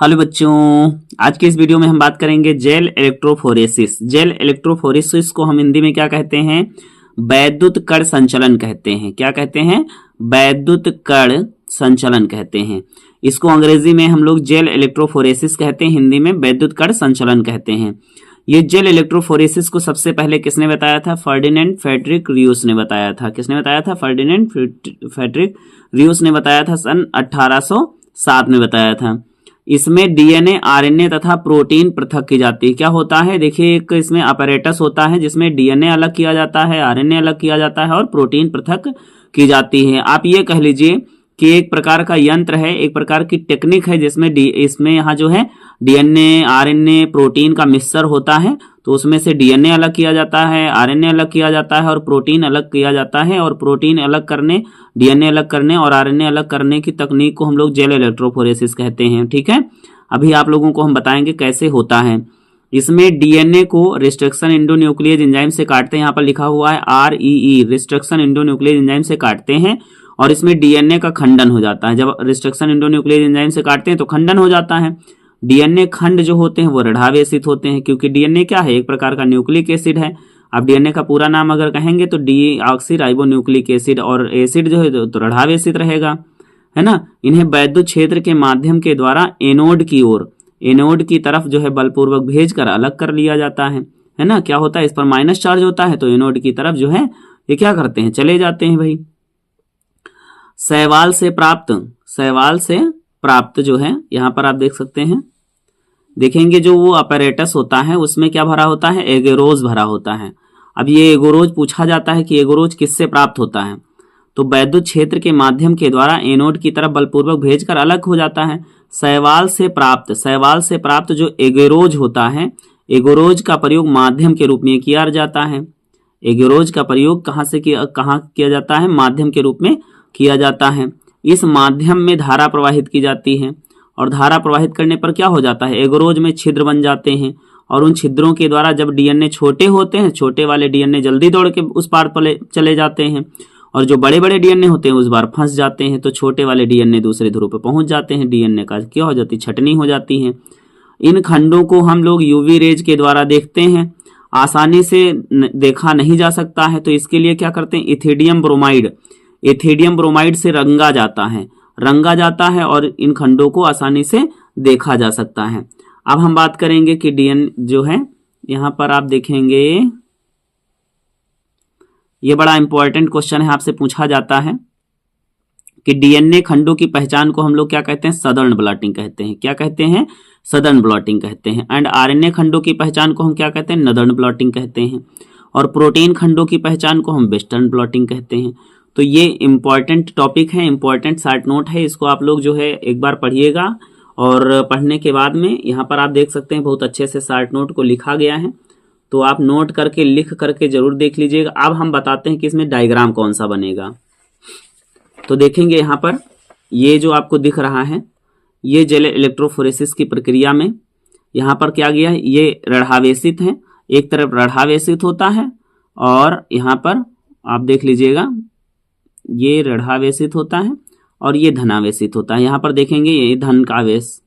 Hello बच्चों, आज के इस वीडियो में हम बात करेंगे जेल इलेक्ट्रोफोरेसिस। जेल इलेक्ट्रोफोरेसिस को हम हिंदी में क्या कहते हैं? वैद्युत कण संचलन कहते हैं। क्या कहते हैं? वैद्युत कण संचलन कहते हैं। इसको अंग्रेजी में हम लोग जेल इलेक्ट्रोफोरेसिस कहते हैं, हिंदी में वैद्युत कण संचलन कहते हैं। ये जेल इलेक्ट्रोफोरेसिस को सबसे पहले किसने बताया था? फर्डिनेंड फ्रेडरिक रियूस ने बताया था। किसने बताया था? फर्डिनेंड फ्रेडरिक रियूस ने बताया था, सन 1807 में बताया था। इसमें डीएनए, आरएनए तथा प्रोटीन पृथक की जाती है। क्या होता है? देखिए, एक इसमें अपैरेटस होता है जिसमें डीएनए अलग किया जाता है, आरएनए अलग किया जाता है और प्रोटीन पृथक की जाती है। आप ये कह लीजिए कि एक प्रकार का यंत्र है, एक प्रकार की टेक्निक है जिसमें इसमें यहाँ जो है डीएनए, आरएनए, प्रोटीन का मिक्सचर होता है। तो उसमें से डीएनए अलग किया जाता है, आरएनए अलग किया जाता है और प्रोटीन अलग किया जाता है। और प्रोटीन अलग करने, डीएनए अलग करने और आरएनए अलग करने की तकनीक को हम लोग जेल इलेक्ट्रोफोरेसिस कहते हैं। ठीक है, अभी आप लोगों को हम बताएंगे कैसे होता है। इसमें डीएनए को रिस्ट्रिक्शन एंडोन्यूक्लियेज एंजाइम से काटते हैं। यहाँ पर लिखा हुआ है REE, रिस्ट्रिक्शन एंडोन्यूक्लियेज एंजाइम से काटते हैं और इसमें डीएनए का खंडन हो जाता है। जब रिस्ट्रिक्शन एंडोन्यूक्लियेज एंजाइम से काटते हैं तो खंडन हो जाता है। डीएनए खंड जो होते हैं वो ऋणावेशित होते हैं, क्योंकि डीएनए क्या है? एक प्रकार का न्यूक्लिक एसिड है। आप डीएनए का पूरा नाम अगर कहेंगे तो डीऑक्सीराइबोन्यूक्लिक एसिड, और एसिड जो है तो ऋणावेशित रहेगा, है ना। इन्हें वैद्युत क्षेत्र के माध्यम के द्वारा एनोड की ओर, एनोड की तरफ जो है बलपूर्वक भेजकर अलग कर लिया जाता है ना। क्या होता है? इस पर माइनस चार्ज होता है तो एनोड की तरफ जो है ये क्या करते हैं? चले जाते हैं भाई। शैवाल से प्राप्त जो है, यहाँ पर आप देख सकते हैं, देखेंगे जो वो अपैरेटस होता है उसमें क्या भरा होता है? एगेरोज भरा होता है। अब ये एगोरोज पूछा जाता है कि एगोरोज किससे प्राप्त होता है? तो वैद्युत क्षेत्र के माध्यम के द्वारा एनोड की तरफ बलपूर्वक भेजकर अलग हो जाता है। शैवाल से प्राप्त जो एगेरोज होता है, एगोरोज का प्रयोग माध्यम के रूप में किया जाता है। एगेरोज का प्रयोग कहाँ किया जाता है? माध्यम के रूप में किया जाता है। इस माध्यम में धारा प्रवाहित की जाती है और धारा प्रवाहित करने पर क्या हो जाता है? एगोरोज में छिद्र बन जाते हैं और उन छिद्रों के द्वारा जब डीएनए छोटे होते हैं, छोटे वाले डीएनए जल्दी दौड़ के उस पार चले जाते हैं और जो बड़े बड़े डीएनए होते हैं उस बार फंस जाते हैं। तो छोटे वाले डीएनए दूसरे ध्रुव पर पहुंच जाते हैं। डीएनए का क्या हो जाती है? छटनी हो जाती है। इन खंडों को हम लोग यूवी रेज के द्वारा देखते हैं, आसानी से देखा नहीं जा सकता है। तो इसके लिए क्या करते हैं? इथिडियम ब्रोमाइड से रंगा जाता है और इन खंडों को आसानी से देखा जा सकता है। अब हम बात करेंगे कि डीएनए जो है, यहां पर आप देखेंगे ये बड़ा इंपॉर्टेंट क्वेश्चन है, आपसे पूछा जाता है कि डीएनए खंडों की पहचान को हम लोग क्या कहते हैं? सदर्न ब्लॉटिंग कहते हैं। क्या कहते हैं? सदर्न ब्लॉटिंग कहते हैं। एंड आरएनए खंडों की पहचान को हम क्या कहते हैं? नदर्न ब्लॉटिंग कहते हैं। और प्रोटीन खंडों की पहचान को हम वेस्टर्न ब्लॉटिंग कहते हैं। तो ये इंपॉर्टेंट टॉपिक है, इंपॉर्टेंट शार्ट नोट है। इसको आप लोग जो है एक बार पढ़िएगा और पढ़ने के बाद में यहाँ पर आप देख सकते हैं बहुत अच्छे से शार्ट नोट को लिखा गया है। तो आप नोट करके, लिख करके जरूर देख लीजिएगा। अब हम बताते हैं कि इसमें डायग्राम कौन सा बनेगा। तो देखेंगे यहाँ पर ये जो आपको दिख रहा है, ये जेल इलेक्ट्रोफोरेसिस की प्रक्रिया में यहाँ पर क्या गया है? ये ऋणावेशित है, एक तरफ ऋणावेशित होता है और यहाँ पर आप देख लीजिएगा ये ऋणावेशित होता है और ये धनावेशित होता है। यहाँ पर देखेंगे ये धन का आवेश,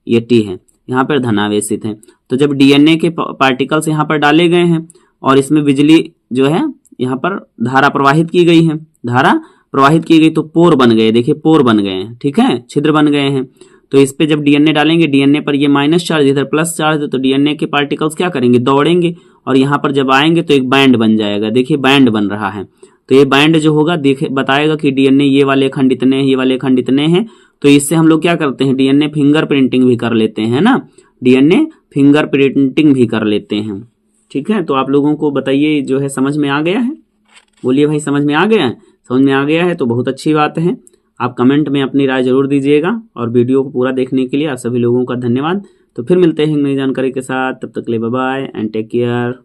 ये टी है, यहाँ पर धनावेशित है। तो जब डीएनए के पार्टिकल्स यहाँ पर डाले गए हैं और इसमें बिजली जो है यहाँ पर धारा प्रवाहित की गई तो पोर बन गए। देखिए पोर बन गए हैं, ठीक है, छिद्र बन गए हैं। तो इस पे जब डीएनए डालेंगे, डीएनए पर ये माइनस चार्ज, इधर प्लस चार्ज, तो डीएनए के पार्टिकल्स क्या करेंगे? दौड़ेंगे और यहाँ पर जब आएंगे तो एक बैंड बन जाएगा। देखिए बैंड बन रहा है। तो ये बैंड जो होगा बताएगा कि डीएनए ये वाले खंड इतने हैं, ये वाले खंड इतने हैं। तो इससे हम लोग क्या करते हैं? डीएनए फिंगर प्रिंटिंग भी कर लेते हैं ना, डीएनए फिंगर प्रिंटिंग भी कर लेते हैं। ठीक है, तो आप लोगों को बताइए जो है समझ में आ गया है? बोलिए भाई, समझ में आ गया है? समझ में आ गया है तो बहुत अच्छी बात है। आप कमेंट में अपनी राय जरूर दीजिएगा और वीडियो को पूरा देखने के लिए आप सभी लोगों का धन्यवाद। तो फिर मिलते हैं नई जानकारी के साथ, तब तक के लिए bye bye and take care.